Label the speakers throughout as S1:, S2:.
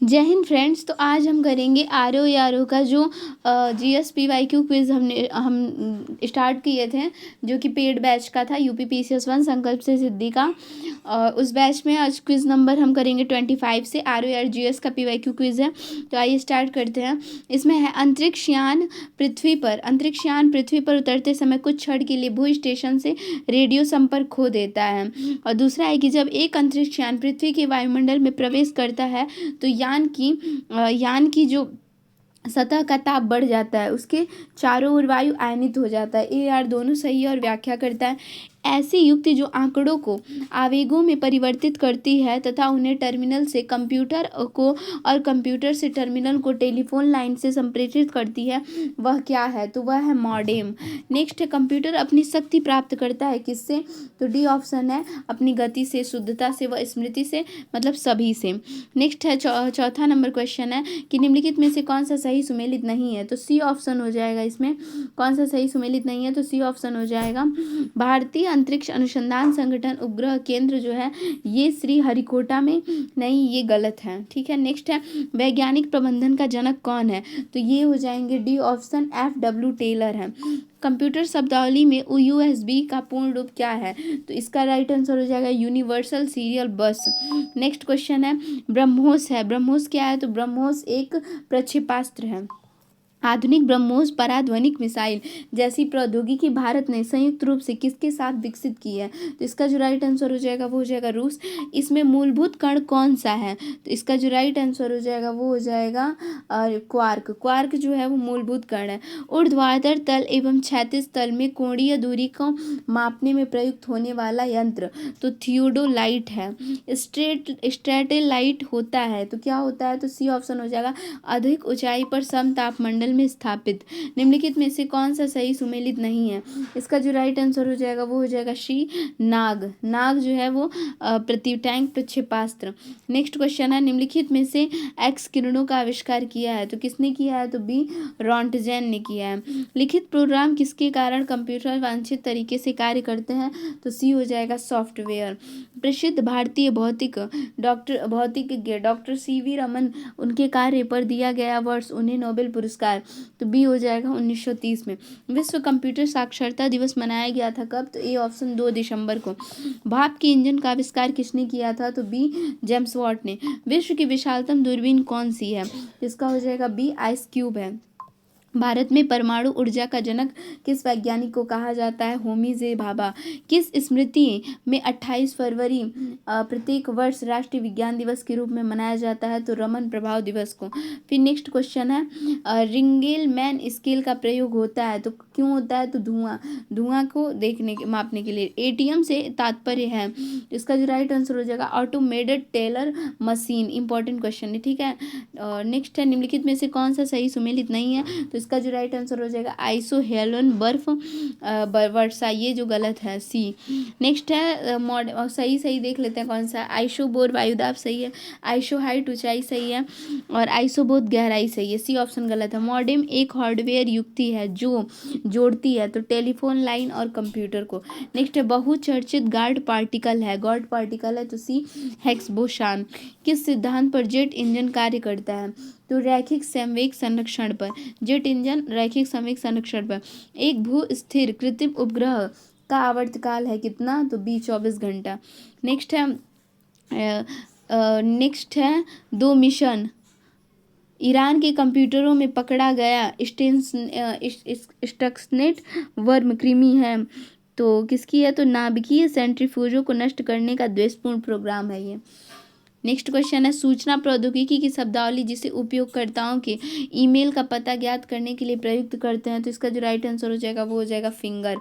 S1: जय हिंद फ्रेंड्स। तो आज हम करेंगे आर ओ आर ओ का जो GS PYQ क्विज़ हम स्टार्ट किए थे, जो कि पेड बैच का था, यूपी PCS 1 संकल्प से सिद्धि का। उस बैच में आज क्विज़ नंबर हम करेंगे 25 से। ROAR GS का PYQ क्विज़ है, तो आइए स्टार्ट करते हैं। इसमें है अंतरिक्षयान पृथ्वी पर उतरते समय कुछ क्षण के लिए भू स्टेशन से रेडियो संपर्क खो देता है। और दूसरा है कि जब एक अंतरिक्षयान पृथ्वी के वायुमंडल में प्रवेश करता है तो यान की जो सतह का ताप बढ़ जाता है, उसके चारों ओर वायु आयनित हो जाता है। ए आर दोनों सही है और व्याख्या करता है ऐसी युक्ति जो आंकड़ों को आवेगों में परिवर्तित करती है तथा उन्हें टर्मिनल से कंप्यूटर को और कंप्यूटर से टर्मिनल को टेलीफोन लाइन से संप्रेषित करती है, वह क्या है? तो वह है मॉडेम। नेक्स्ट है कंप्यूटर अपनी शक्ति प्राप्त करता है किससे? तो डी ऑप्शन है, अपनी गति से, शुद्धता से व स्मृति से, मतलब सभी से। नेक्स्ट है चौथा नंबर क्वेश्चन है कि निम्नलिखित में से कौन सा सही सुमेलित नहीं है? तो सी ऑप्शन हो जाएगा। इसमें कौन सा सही सुमेलित नहीं है? तो सी ऑप्शन हो जाएगा। भारतीय अंतरिक्ष अनुसंधान संगठन उपग्रह केंद्र जो है ये श्री हरिकोटा में नहीं, ये गलत है। ठीक है। नेक्स्ट है वैज्ञानिक प्रबंधन का जनक कौन है? तो ये हो जाएंगे डी ऑप्शन, FW टेलर है। कंप्यूटर शब्दावली में USB का पूर्ण रूप क्या है? तो इसका राइट आंसर हो जाएगा यूनिवर्सल सीरियल बस। नेक्स्ट क्वेश्चन है ब्रह्मोस है। ब्रह्मोस क्या है? तो ब्रह्मोस एक प्रक्षेपास्त्र है। आधुनिक ब्रह्मोस पराध्वनिक मिसाइल जैसी प्रौद्योगिकी भारत ने संयुक्त रूप से किसके साथ विकसित की है? तो इसका जो राइट आंसर हो जाएगा वो हो जाएगा रूस। इसमें मूलभूत कण कौन सा है? तो इसका जो राइट आंसर हो जाएगा वो हो जाएगा क्वार्क जो है वो मूलभूत कण है। ऊर्ध्वाधर तल एवं क्षैतिज तल में कोणीय दूरी को मापने में प्रयुक्त होने वाला यंत्र तो थियोडोलाइट है। स्ट्रेटेलाइट होता है तो क्या होता है? तो सी ऑप्शन हो जाएगा, अधिक ऊंचाई पर समतापमंडल में स्थापित। निम्नलिखित में से कौन सा सही सुमेलित नहीं है? इसका जो राइट आंसर हो जाएगा वो हो जाएगा सी नाग जो है वो टैंक प्रक्षेपास्त्र। नेक्स्ट क्वेश्चन है निम्नलिखित में से एक्स किरणों का आविष्कार किया है? तो किसने किया है? तो बी रॉन्टजेन ने किया है। लिखित प्रोग्राम किसके कारण कंप्यूटर वांछित तरीके से कार्य करते हैं? तो सी हो जाएगा सॉफ्टवेयर। प्रसिद्ध भारतीय भौतिकज्ञ डॉक्टर CV रमन, उनके कार्य पर दिया गया वर्ष उन्हें नोबेल पुरस्कार? तो बी हो जाएगा 1930 में। विश्व कंप्यूटर साक्षरता दिवस मनाया गया था कब? तो ए ऑप्शन 2 दिसंबर को। भाप के इंजन का आविष्कार किसने किया था? तो बी जेम्स वॉट ने। विश्व की विशालतम दूरबीन कौन सी है? इसका हो जाएगा बी आइस क्यूब है। भारत में परमाणु ऊर्जा का जनक किस वैज्ञानिक को कहा जाता है? होमी जे भाभा। किस स्मृति में 28 फरवरी प्रत्येक वर्ष राष्ट्रीय विज्ञान दिवस के रूप में मनाया जाता है? तो रमन प्रभाव दिवस को। फिर नेक्स्ट क्वेश्चन है रिंगेलमैन स्केल का प्रयोग होता है तो क्यों होता है? तो धुआं को मापने के लिए। ATM से तात्पर्य है? इसका जो राइट आंसर हो जाएगा automated teller machine. Important question है। ठीक है। नेक्स्ट है निम्नलिखित में से कौन सा सही सुमेलित नहीं है? तो इसका जो राइट आंसर हो जाएगा आइसोहेलोन बर्फ वर्षा, ये जो गलत है सी। नेक्स्ट है सही देख लेते हैं कौन सा। आइसोबोर वायुदाब सही है। आइसो हाइट ऊंचाई सही है। और आइसोबोध गहराई सही है। सी ऑप्शन गलत है। मॉडेम एक हार्डवेयर युक्ति है जो जोड़ती है तो टेलीफोन लाइन और कंप्यूटर को। नेक्स्ट है बहुचर्चित गॉड पार्टिकल है तो सी हेक्स बोसान। किस सिद्धांत पर जेट इंजन कार्य करता है? तो रैखिक संवेग संरक्षण पर। जेट इंजन रैखिक संवेग संरक्षण पर। एक भू स्थिर कृत्रिम उपग्रह का आवर्तकाल है कितना? तो बी 24 घंटा। नेक्स्ट है 2 मिशन ईरान के कंप्यूटरों में पकड़ा गया स्टक्सनेट वर्म कृमि है तो किसकी है? तो नाभिकीय सेंट्रीफ्यूजों को नष्ट करने का द्वेषपूर्ण प्रोग्राम है ये। नेक्स्ट क्वेश्चन है सूचना प्रौद्योगिकी की शब्दावली जिसे उपयोगकर्ताओं के ईमेल का पता ज्ञात करने के लिए प्रयुक्त करते हैं तो इसका जो राइट आंसर हो जाएगा वो हो जाएगा फिंगर।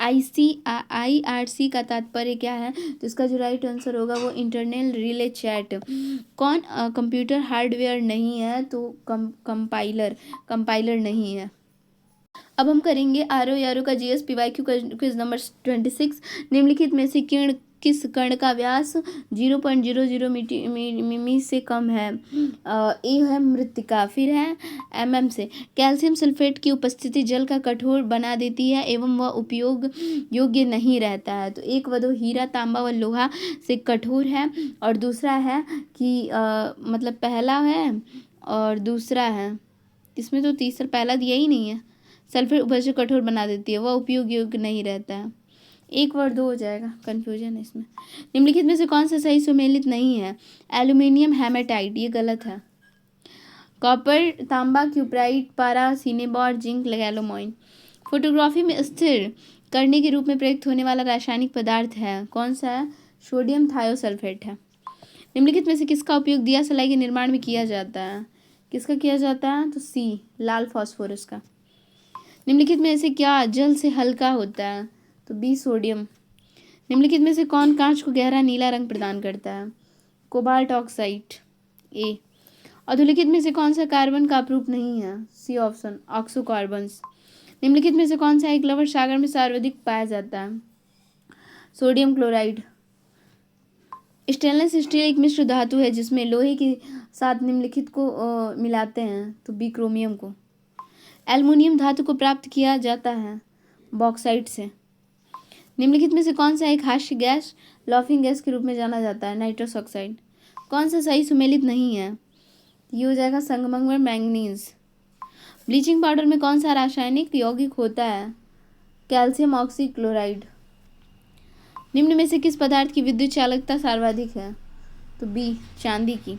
S1: IRC का तात्पर्य क्या है? तो इसका जो राइट आंसर होगा वो इंटरनल रिले चैट। कौन कंप्यूटर हार्डवेयर नहीं है? तो कंपाइलर नहीं है। अब हम करेंगे ROAR का GS PYQ क्विज नंबर 26। निम्नलिखित में से किस कण का व्यास 0.00 मिमी से कम है? ए है मृत्तिका। फिर है एमएम से। कैल्शियम सल्फेट की उपस्थिति जल का कठोर बना देती है एवं वह उपयोग योग्य नहीं रहता है। तो एक व दो हीरा तांबा व लोहा से कठोर है, और दूसरा है कि मतलब पहला है और दूसरा है, इसमें तो तीसरा पहला दिया ही नहीं है। सल्फेट उपज से कठोर बना देती है, वह उपयोग योग्य नहीं रहता है। एक वर्ड दो हो जाएगा, कंफ्यूजन है इसमें। निम्नलिखित में से कौन सा सही सुमेलित नहीं है? एल्यूमिनियम हेमेटाइट, ये गलत है। कॉपर, तांबा, क्यूप्राइट, पारा, सिनेबॉर, जिंक, गैल्वेमाइन। फोटोग्राफी में स्थिर करने के रूप में प्रयुक्त होने वाला रासायनिक पदार्थ है, कौन सा है? सोडियम थायोसल्फेट है। निम्नलिखित में से किसका उपयोग दिया सलाई के निर्माण में किया जाता है? किसका किया जाता है? तो सी, लाल फास्फोरस का। निम्नलिखित में से क्या जल से हल्का होता है? तो बी, सोडियम। निम्नलिखित में से कौन कांच को गहरा नीला रंग प्रदान करता है? कोबाल्ट ऑक्साइड, ए। अधोलिखित में से कौन सा कार्बन का अपरूप नहीं है? C option, oxocarbons. निम्नलिखित में से कौन सा एक लवण सागर में सर्वाधिक पाया जाता है? Sodium chloride. स्टेनलेस स्टील एक मिश्र धातु है जिसमें लोहे के साथ निम्नलिखित को मिलाते हैं, तो बी, क्रोमियम को। एल्युमिनियम धातु को प्राप्त किया जाता है बॉक्साइट से। निम्नलिखित में से कौन सा एक हास्य गैस लाफिंग गैस के रूप में जाना जाता है? Nitrous oxide. कौन सा सही सुमेलित नहीं है? ये हो जाएगा संगमरमर, मैंगनीज। ब्लीचिंग पाउडर में कौन सा रासायनिक यौगिक होता है? Calcium oxychloride. निम्न में से किस पदार्थ की विद्युत चालकता सर्वाधिक है? तो बी, चांदी की।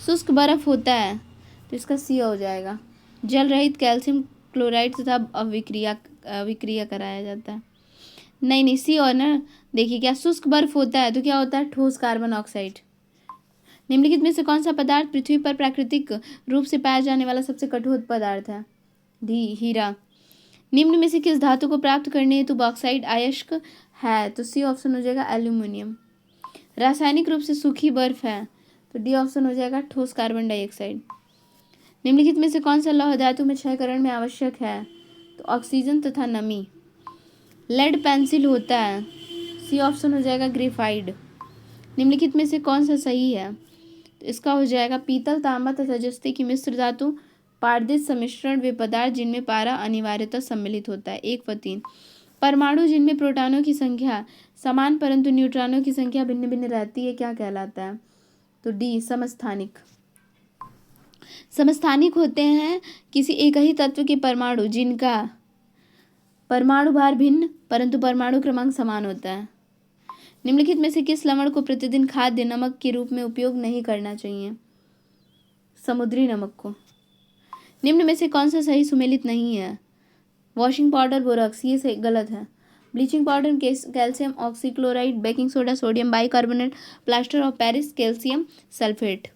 S1: शुष्क बर्फ होता है, तो इसका सी हो जाएगा। जल रहित कैल्शियम क्लोराइड तथा अविक्रिया कराया जाता है। नहीं, सी और ना, देखिए क्या शुष्क बर्फ होता है तो क्या होता है? ठोस कार्बन ऑक्साइड। निम्नलिखित में से कौन सा पदार्थ पृथ्वी पर प्राकृतिक रूप से पाया जाने वाला सबसे कठोर पदार्थ है? डी, हीरा। निम्न में से किस धातु को प्राप्त करने हेतु बॉक्साइट अयस्क है? तो सी ऑप्शन हो जाएगा, एल्यूमिनियम। रासायनिक रूप से सूखी बर्फ है, तो डी ऑप्शन हो जाएगा, ठोस कार्बन डाइऑक्साइड। निम्नलिखित में से कौन सा लौह धातु में क्षयकरण में आवश्यक है? तो ऑक्सीजन तथा नमी। लेड पेंसिल होता है, सी ऑप्शन हो जाएगा, ग्रेफाइड। निम्नलिखित में से कौन सा सही है? तो इसका हो जाएगा पीतल, तांबा तथा जस्ते की मिश्र धातु पारदर्शी सम्मिश्रण वे पदार्थ जिनमें पारा अनिवार्यतः सम्मिलित होता है। 1 व 3। परमाणु जिनमें प्रोटॉनों की संख्या समान परंतु न्यूट्रॉनों की संख्या भिन्न भिन्न रहती है, क्या कहलाता है? तो डी, समस्थानिक। समस्थानिक होते हैं किसी एक ही तत्व के परमाणु जिनका परमाणु भार भिन्न परंतु परमाणु क्रमांक समान होता है। निम्नलिखित में से किस लवण को प्रतिदिन खाद्य नमक के रूप में उपयोग नहीं करना चाहिए? समुद्री नमक को। निम्न में से कौन सा सही सुमेलित नहीं है? वॉशिंग पाउडर, बोरॉक्स, ये सही गलत है। Bleaching powder, calcium oxychloride, baking soda, sodium bicarbonate, plaster of Paris, calcium sulphate.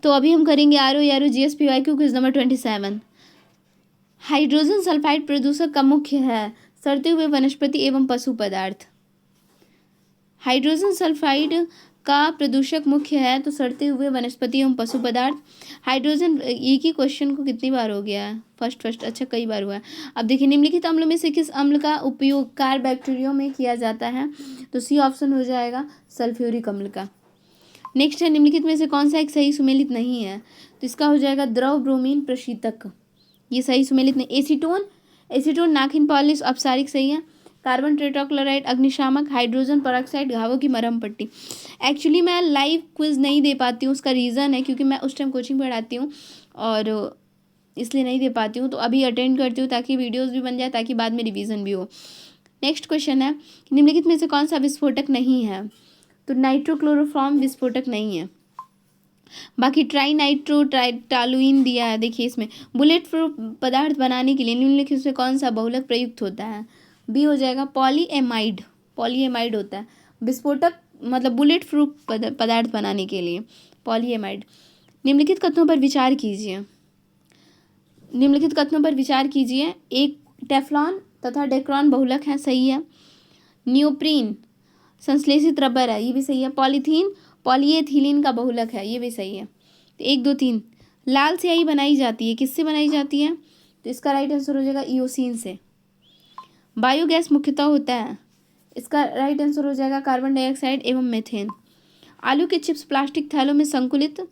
S1: तो अभी हम करेंगे R O GSPYQ quiz number 27। Hydrogen sulphide प्रदूषक का मुख्य है, सड़ते हुए वनस्पति एवं पशु पदार्थ। हाइड्रोजन सल्फाइड का प्रदूषक मुख्य है, तो सड़ते हुए वनस्पति एवं पशु पदार्थ। हाइड्रोजन, एक ही क्वेश्चन को कितनी बार हो गया है? फर्स्ट, अच्छा कई बार हुआ है। अब देखिए, निम्नलिखित अम्ल में से किस अम्ल का उपयोग कार बैक्टीरियो में किया जाता है? तो सी ऑप्शन हो जाएगा, सल्फ्यूरिक अम्ल का। नेक्स्ट है, निम्नलिखित में से कौन सा एक सही सुमेलित नहीं है? तो इसका हो जाएगा द्रव ब्रोमीन प्रशीतक, ये सही सुमेलित नहीं। एसीटोन नाखिन पॉलिश अपसारिक सही है। कार्बन टेट्राक्लोराइड अग्निशामक। हाइड्रोजन पेरोक्साइड घावों की मरहम पट्टी। एक्चुअली मैं लाइव क्विज नहीं दे पाती हूँ, उसका रीज़न है क्योंकि मैं उस टाइम कोचिंग पढ़ाती हूँ और इसलिए नहीं दे पाती हूँ, तो अभी अटेंड करती हूँ ताकि वीडियोस भी बन जाए, ताकि बाद में रिवीजन भी हो। नेक्स्ट क्वेश्चन है, निम्नलिखित में से कौन सा विस्फोटक नहीं है? तो नाइट्रोक्लोरोफॉर्म विस्फोटक नहीं है। बाकी टालुइन दिया है, देखिए इसमें बुलेट प्रूफ पदार्थ बनाने के लिए निम्नलिखित से कौन सा बहुलक प्रयुक्त होता है? बी हो जाएगा, पॉलीएमाइड होता है विस्फोटक, मतलब बुलेट प्रूफ पदार्थ बनाने के लिए पॉलीएमाइड। निम्नलिखित कथनों पर विचार कीजिए। एक टेफ्लॉन तथा डेक्रॉन बहुलक है, सही है। नियोप्रीन संश्लेषित रबर है, ये भी सही है। पॉलीथीन पॉलीएथिलीन का बहुलक है, ये भी सही है। तो 1 2 3। लाल स्याही बनाई जाती है, किससे बनाई जाती है? तो इसका राइट आंसर हो जाएगा, ईओसिन से। बायोगैस मुख्यतः होता है इसका राइट आंसर हो जाएगा कार्बन डाइऑक्साइड एवं मीथेन। आलू के चिप्स प्लास्टिक थैलों में संकुलित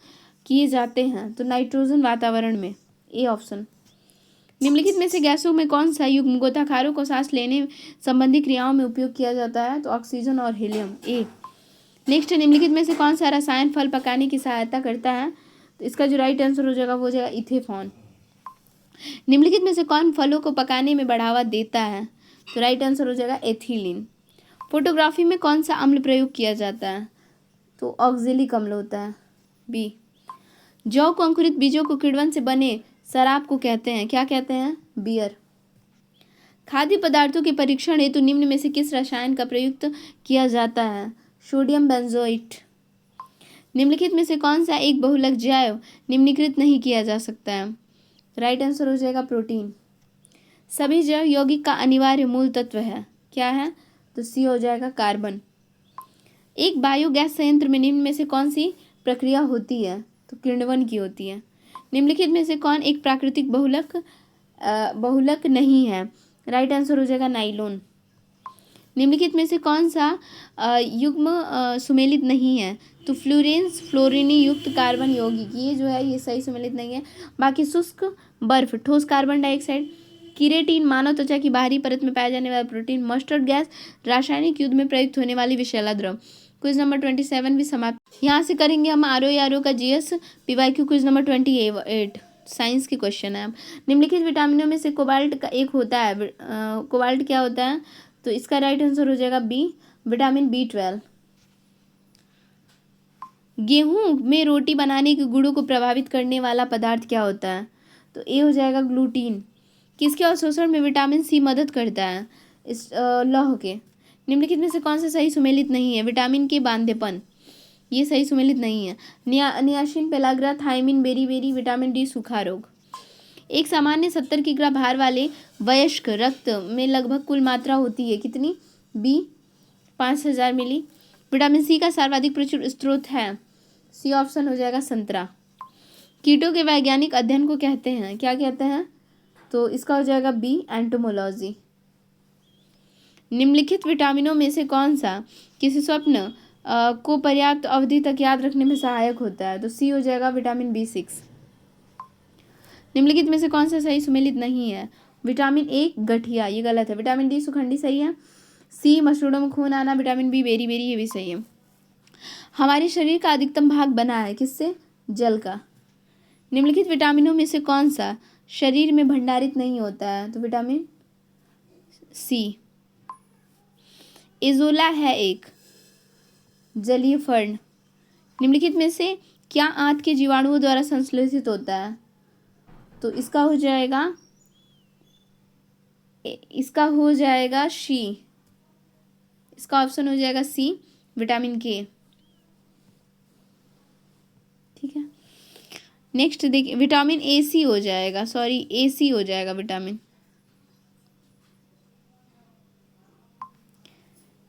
S1: किए जाते हैं तो नाइट्रोजन वातावरण में, ए ऑप्शन। निम्नलिखित में से गैसों में कौन सा युग्म गोताखारों को सांस लेने संबंधी क्रियाओं में उपयोग किया जाता है तो ऑक्सीजन और हीलियम, ए। नेक्स्ट, निम्नलिखित में से कौन सा रसायन फल पकाने की सहायता करता है तो इसका जो राइट आंसर हो जाएगा वो हो जाएगा इथेनॉल। निम्नलिखित में से कौन फलों को पकाने में बढ़ावा देता है तो राइट आंसर हो जाएगा एथिलीन। फोटोग्राफी में कौन सा अम्ल प्रयोग किया जाता है तो ऑक्जेलिक अम्ल होता है, बी। जौ को अंकुरित बीजों को किण्वन से बने शराब को कहते हैं, क्या कहते हैं, बियर। खाद्य पदार्थों के परीक्षण हेतु निम्न में से किस रसायन का प्रयुक्त किया जाता है, सोडियम बेंजोएट। निम्नलिखित में से कौन सा एक बहुलक जैव निम्नीकृत नहीं किया जा सकता है, राइट आंसर हो जाएगा प्रोटीन। सभी जैव यौगिक का अनिवार्य मूल तत्व है, क्या है, तो सी हो जाएगा कार्बन। एक बायोगैस संयंत्र में निम्न में से कौन सी प्रक्रिया होती है तो किण्वन की होती है। निम्नलिखित में से कौन एक प्राकृतिक बहुलक नहीं है, राइट आंसर हो जाएगा नाइलोन। निम्नलिखित में से कौन सा युग्म सुमेलित नहीं है तो फ्लोरेंस फ्लोरीनी युक्त कार्बन यौगिक, ये जो है ये सही सुमेलित नहीं है। बाकी शुष्क बर्फ, ठोस कार्बन डाइऑक्साइड, किरेटिन मानव त्वचा की बाहरी परत में पाया जाने वाला प्रोटीन, मस्टर्ड गैस रासायनिक युद्ध में प्रयुक्त होने वाली विषैला द्रव। क्विज नंबर 27 भी समाप्त। यहाँ से करेंगे हम आरओ का GS PYQ quiz number 28 science के क्वेश्चन है। निम्नलिखित विटामिनों में से कोबाल्ट का एक होता है, कोबाल्ट क्या होता है तो इसका राइट आंसर हो जाएगा बी, विटामिन B12। गेहूं में रोटी बनाने के गुणों को प्रभावित करने वाला पदार्थ क्या होता है तो ए हो जाएगा ग्लूटीन। किसके अवशोषण में विटामिन सी मदद करता है, इस लौह के। निम्नलिखित में से कौन सा सही सुमेलित नहीं है, विटामिन के बांधेपन, ये सही सुमेलित नहीं है। Niacin, pellagra, thiamine, beriberi, vitamin D, सूखा रोग। एक सामान्य 70 किग्रा भार वाले वयस्क रक्त में लगभग कुल मात्रा होती है कितनी, बी 5000 मिली। विटामिन सी का सर्वाधिक प्रचुर स्रोत है, सी ऑप्शन हो जाएगा संतरा। कीटों के वैज्ञानिक अध्ययन को कहते हैं, क्या कहते हैं तो इसका हो जाएगा बी, एंटोमोलॉजी। निम्नलिखित विटामिनों में से कौन सा किसी स्वप्न को पर्याप्त अवधि तक याद रखने में सहायक होता है तो सी हो जाएगा विटामिन B6। निम्नलिखित में से कौन सा सही सुमेलित नहीं है, विटामिन ए गठिया, ये गलत है। विटामिन डी सुखंडी सही है। सी मसरूड़ों में खून आना, विटामिन बी बेरी, ये भी सही है। हमारे शरीर का अधिकतम भाग बना है किससे, जल का। निम्नलिखित विटामिनों में से कौन सा शरीर में भंडारित नहीं होता है तो विटामिन सी। एजोला है एक जलीय फर्ण। निम्नलिखित में से क्या आंत के जीवाणुओं द्वारा संश्लेषित होता है तो इसका हो जाएगा सी, इसका ऑप्शन हो जाएगा सी, विटामिन के। ठीक है, नेक्स्ट देखिए विटामिन ए सी हो जाएगा, सॉरी ए सी हो जाएगा विटामिन।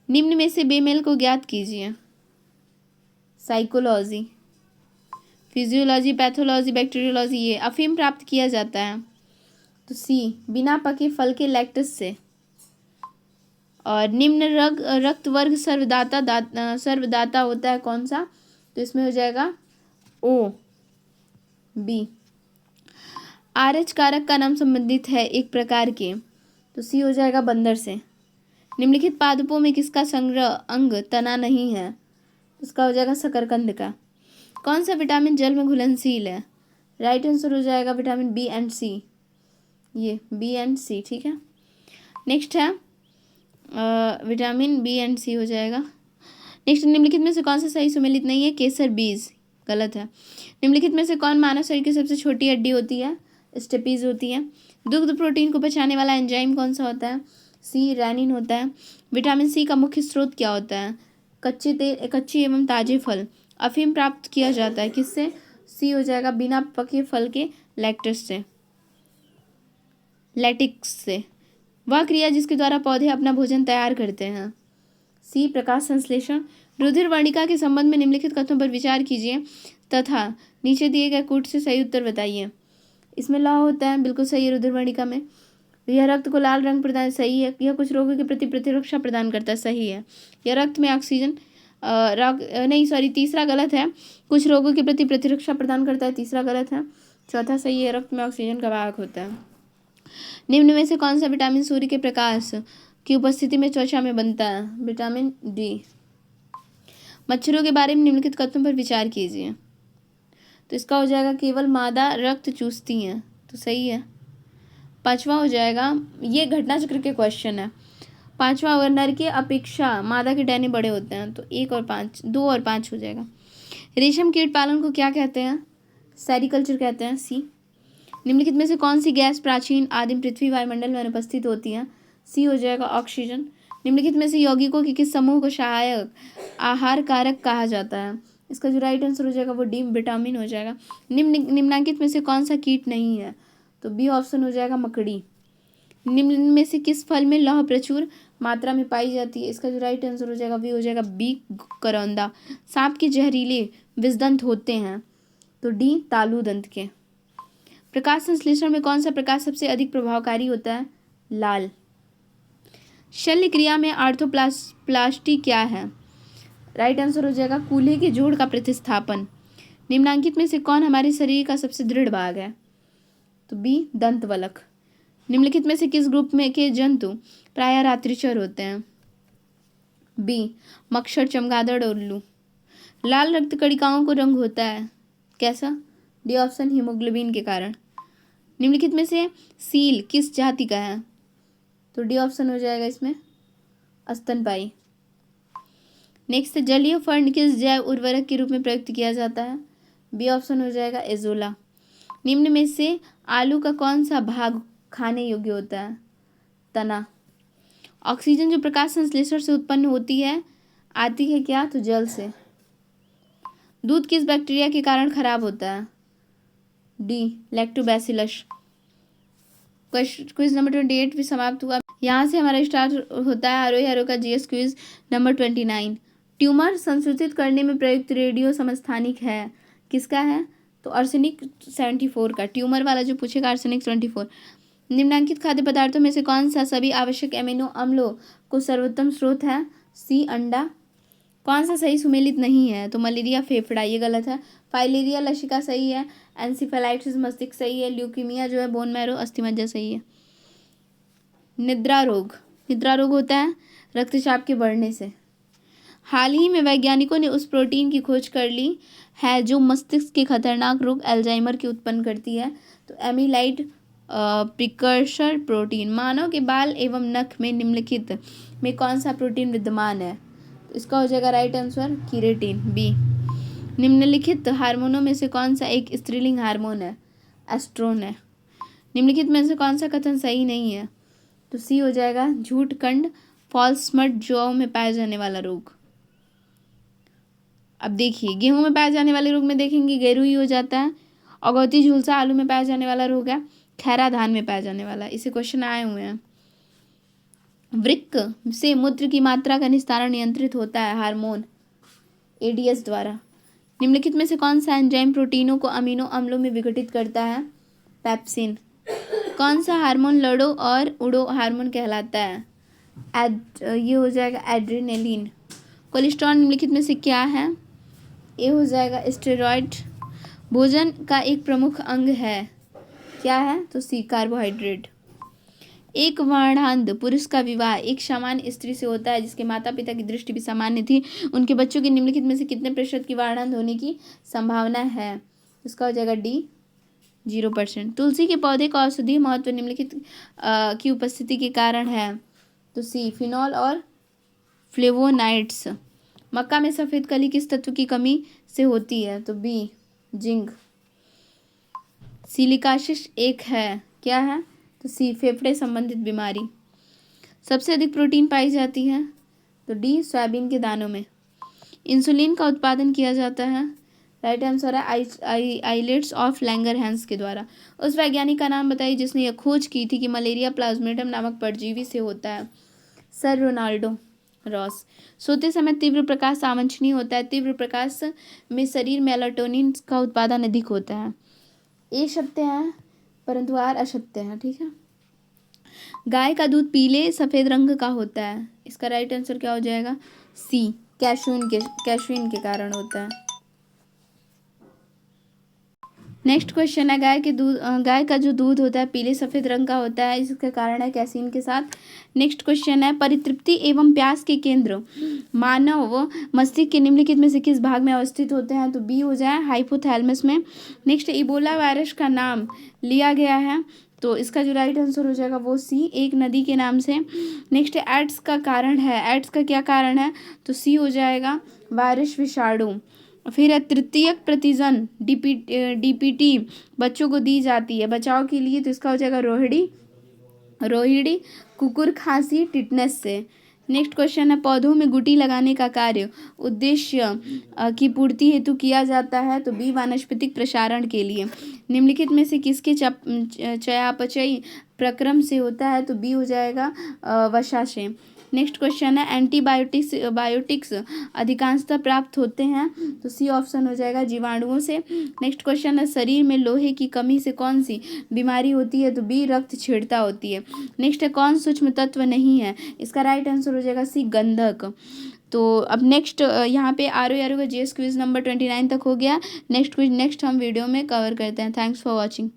S1: निम्न में से बेमेल को ज्ञात कीजिए, साइकोलॉजी, फिजियोलॉजी, पैथोलॉजी, बैक्टीरियोलॉजी। ये अफीम प्राप्त किया जाता है तो सी, बिना पके फल के लैक्टस से। और निम्न रक्त वर्ग सर्वदाता होता है कौन सा तो इसमें हो जाएगा ओ, बी। आरएच कारक का नाम संबंधित है एक प्रकार के तो सी हो जाएगा बंदर से। निम्नलिखित पादपों में किसका संग्रह अंग तना नहीं है, उसका हो जाएगा शकरकंद का। कौन सा विटामिन जल में घुलनशील है, राइट आंसर हो जाएगा विटामिन बी एंड सी, ये बी एंड सी। ठीक है, नेक्स्ट है विटामिन बी एंड सी हो जाएगा। नेक्स्ट, निम्नलिखित में से कौन सा सही सुमेलित नहीं है, केसर बीज, गलत है। निम्नलिखित में से कौन मानव शरीर की सबसे छोटी हड्डी होती है, स्टेपीज होती है। दुग्ध प्रोटीन को पचाने वाला एंजाइम कौन सा होता है, सी, रेनिन होता है। विटामिन सी का मुख्य स्रोत क्या होता है, कच्चे एवं ताजे फल। अफीम प्राप्त किया जाता है किससे, सी हो जाएगा बिना पके फल के लैक्टस से, लैटिक्स से। वह क्रिया जिसके द्वारा पौधे अपना भोजन तैयार करते हैं, सी, प्रकाश संश्लेषण। रुधिर वर्णिका के संबंध में निम्नलिखित कथनों पर विचार कीजिए तथा नीचे दिए गए कूट से सही उत्तर बताइए। इसमें लौह होता है, बिल्कुल सही है रुधिर वर्णिका में। तो यह रक्त को लाल रंग प्रदान, सही है। यह कुछ रोगों के प्रति प्रतिरक्षा प्रदान करता है, सही है। यह रक्त में ऑक्सीजन नहीं सॉरी, तीसरा गलत है। कुछ रोगों के प्रति प्रतिरक्षा प्रदान करता है, तीसरा गलत है। चौथा सही है, रक्त में ऑक्सीजन का वाहक होता है। निम्न में से कौन सा विटामिन सूर्य के प्रकाश की उपस्थिति में त्वचा में बनता है? Vitamin D. मच्छरों के बारे में निम्नलिखित कथनों पर विचार कीजिए। तो इसका हो जाएगा केवल मादा रक्त चूसती हैं, तो सही है। पांचवा हो जाएगा, ये घटना चक्र के क्वेश्चन है। पांचवा, अगर नर की अपेक्षा मादा के डैने बड़े होते हैं तो 1 और 5, 2 और 5 हो जाएगा। रेशम कीट पालन को क्या कहते हैं? सेरिकल्चर कहते हैं, सी। निम्नलिखित में से कौन सी गैस प्राचीन आदिम पृथ्वी वायुमंडल में अनुपस्थित होती है? सी हो जाएगा ऑक्सीजन। निम्नलिखित में से यौगिकों के किस समूह को सहायक आहार कारक कहा जाता है? इसका जो राइट आंसर हो जाएगा वो डी विटामिन हो जाएगा। निम्नलिखित में से कौन सा कीट नहीं है? तो बी ऑप्शन हो जाएगा मकड़ी। निम्न में से किस फल में लौह प्रचुर मात्रा में पाई जाती है? इसका जो राइट आंसर हो जाएगा वी हो जाएगा बी करौंदा। सांप के जहरीले विषदंत होते हैं, तो डी तालु दंत के। प्रकाश संश्लेषण में कौन सा प्रकाश सबसे अधिक प्रभावकारी होता है? लाल। शल्य क्रिया में आर्थोप्लास्टी क्या है? राइट आंसर हो जाएगा कूल्हे के जोड़ का प्रतिस्थापन। निम्नांकित में से कौन हमारे शरीर का सबसे दृढ़ भाग है? तो बी दंतवलक। निम्नलिखित में से किस ग्रुप में के जंतु प्रायः रात्रिचर होते हैं? बी मच्छर, चमगादड़ और उल्लू। लाल रक्त कणिकाओं को रंग होता है, कैसा? डी ऑप्शन हीमोग्लोबिन के कारण। निम्नलिखित में से सील किस जाति का है? तो डी ऑप्शन हो जाएगा इसमें स्तनपायी। नेक्स्ट, जलीय फर्न किस जैव उर्वरक के रूप में प्रयुक्त किया जाता है? बी ऑप्शन हो जाएगा एजोला। निम्न में से आलू का कौन सा भाग खाने योग्य होता है? तना। ऑक्सीजन जो प्रकाश संश्लेषण से उत्पन्न होती है आती है क्या? तो जल से। दूध किस बैक्टीरिया के कारण खराब होता है? D lactobacillus. क्विज नंबर 28 भी समाप्त हुआ। यहाँ से हमारा स्टार्ट होता है आरोही आरो का जीएस क्विज नंबर 29। ट्यूमर संसूचित करने में प्रयुक्त रेडियो समस्थानिक है, किसका है? तो आर्सेनिक 74 का। ट्यूमर वाला जो पूछेगा आर्सेनिक 74। निम्नलिखित खाद्य पदार्थों में से कौन सा सभी आवश्यक एमिनो अम्लों को सर्वोत्तम स्रोत है? सी अंडा। कौन सा सही सुमेलित नहीं है? तो मलेरिया फेफड़ा, ये गलत है। फाइलेरिया लसिका सही है। एंसिफेलाइटिस मस्तिष्क सही है। ल्यूकीमिया जो है बोन मैरो अस्थिमज्जा सही है। निद्रा रोग, निद्रा रोग होता है रक्तचाप के बढ़ने से। हाल ही में वैज्ञानिकों ने उस प्रोटीन की खोज कर ली है जो मस्तिष्क के खतरनाक रोग अल्जाइमर की उत्पन्न करती है, तो एमिलाइड प्रिकर्सर प्रोटीन। मानव के बाल एवं नख में निम्नलिखित में कौन सा प्रोटीन विद्यमान है? तो इसका हो जाएगा राइट आंसर कीरेटिन, बी। निम्नलिखित हार्मोनों में से कौन सा एक स्त्रीलिंग हार्मोन है? एस्ट्रोन है। निम्नलिखित में से कौन सा कथन सही नहीं है? तो सी हो जाएगा झूठ कंड फॉल्स स्मट जौ में पाया जाने वाला रोग। अब देखिए, गेहूं में पाए जाने वाले रोग में देखेंगे गेरू हो जाता है। अगौती झुलसा आलू में पाया जाने वाला रोग है। खैरा धान में पाया जाने वाला, इसे क्वेश्चन आए हुए हैं। वृक्क से मूत्र की मात्रा का निस्तारण नियंत्रित होता है हार्मोन एडीएस द्वारा। निम्नलिखित में से कौन सा एंजाइम प्रोटीनों को अमीनो अम्लों में विघटित करता है? पेप्सिन। कौन सा हार्मोन लड़ो और उड़ो हार्मोन कहलाता है? ये हो जाएगा एड्रेनलिन। कोलेस्ट्रॉल निम्नलिखित में से क्या है? ए हो जाएगा स्टेरॉइड। भोजन का एक प्रमुख अंग है, क्या है? तो सी कार्बोहाइड्रेट। एक वर्णांध पुरुष का विवाह एक सामान्य स्त्री से होता है जिसके माता पिता की दृष्टि भी सामान्य थी। उनके बच्चों की निम्नलिखित में से कितने प्रतिशत की वर्णांध होने की संभावना है? इसका हो जाएगा डी 0%। तुलसी के पौधे का औषधीय महत्व निम्नलिखित की उपस्थिति के कारण है, तो सी फिनॉल और फ्लेवोनाइड्स। मक्का में सफ़ेद कली किस तत्व की कमी से होती है? तो बी जिंक। सिलिकासिस एक है, क्या है? तो सी फेफड़े संबंधित बीमारी। सबसे अधिक प्रोटीन पाई जाती है, तो डी सोयाबीन के दानों में। इंसुलिन का उत्पादन किया जाता है, राइट आंसर है आइलेट्स ऑफ लैंगरहैंस के द्वारा। उस वैज्ञानिक का नाम बताइए जिसने यह खोज की थी कि मलेरिया प्लाज्मोडियम नामक परजीवी से होता है। Sir Ronaldo Ross. सोते समय तीव्र प्रकाश आवांछनीय होता है। तीव्र प्रकाश में शरीर मेलाटोनिन का उत्पादन अधिक होता है। ए सत्य है परंतु आर असत्य है, ठीक है। गाय का दूध पीले सफ़ेद रंग का होता है, इसका राइट आंसर क्या हो जाएगा? सी, कैश्यूइन के कारण होता है। नेक्स्ट क्वेश्चन है, गाय का जो दूध होता है पीले सफ़ेद रंग का होता है, इसका कारण है कैसीन के साथ। नेक्स्ट क्वेश्चन है, परितृप्ति एवं प्यास के केंद्र मानव मस्तिष्क के निम्नलिखित में से किस भाग में अवस्थित होते हैं? तो बी हो जाए हाइपोथैलेमस में। नेक्स्ट, इबोला वायरस का नाम लिया गया है, तो इसका जो राइट आंसर हो जाएगा वो सी, एक नदी के नाम से। नेक्स्ट, एड्स का कारण है, एड्स का क्या कारण है? तो सी हो जाएगा वायरस विषाणु। फिर है तृतीयक प्रतिजन डीपीटी बच्चों को दी जाती है बचाव के लिए, तो इसका हो जाएगा रोहिणी कुकुर खांसी टिटनेस से। नेक्स्ट क्वेश्चन है, पौधों में गुटी लगाने का कार्य उद्देश्य की पूर्ति हेतु किया जाता है, तो बी, वानस्पतिक प्रसारण के लिए। निम्नलिखित में से किसके चयापचयी प्रक्रम से होता है? तो बी हो जाएगा वसा से। नेक्स्ट क्वेश्चन है, बायोटिक्स अधिकांशतः प्राप्त होते हैं, तो सी ऑप्शन हो जाएगा जीवाणुओं से। नेक्स्ट क्वेश्चन है, शरीर में लोहे की कमी से कौन सी बीमारी होती है? तो बी, रक्तक्षीणता होती है। नेक्स्ट है, कौन सूक्ष्म तत्व नहीं है? इसका राइट आंसर हो जाएगा सी, गंधक। तो अब नेक्स्ट यहाँ पे आर का जीएस क्विज नंबर 29 तक हो गया। नेक्स्ट हम वीडियो में कवर करते हैं। Thanks for watching.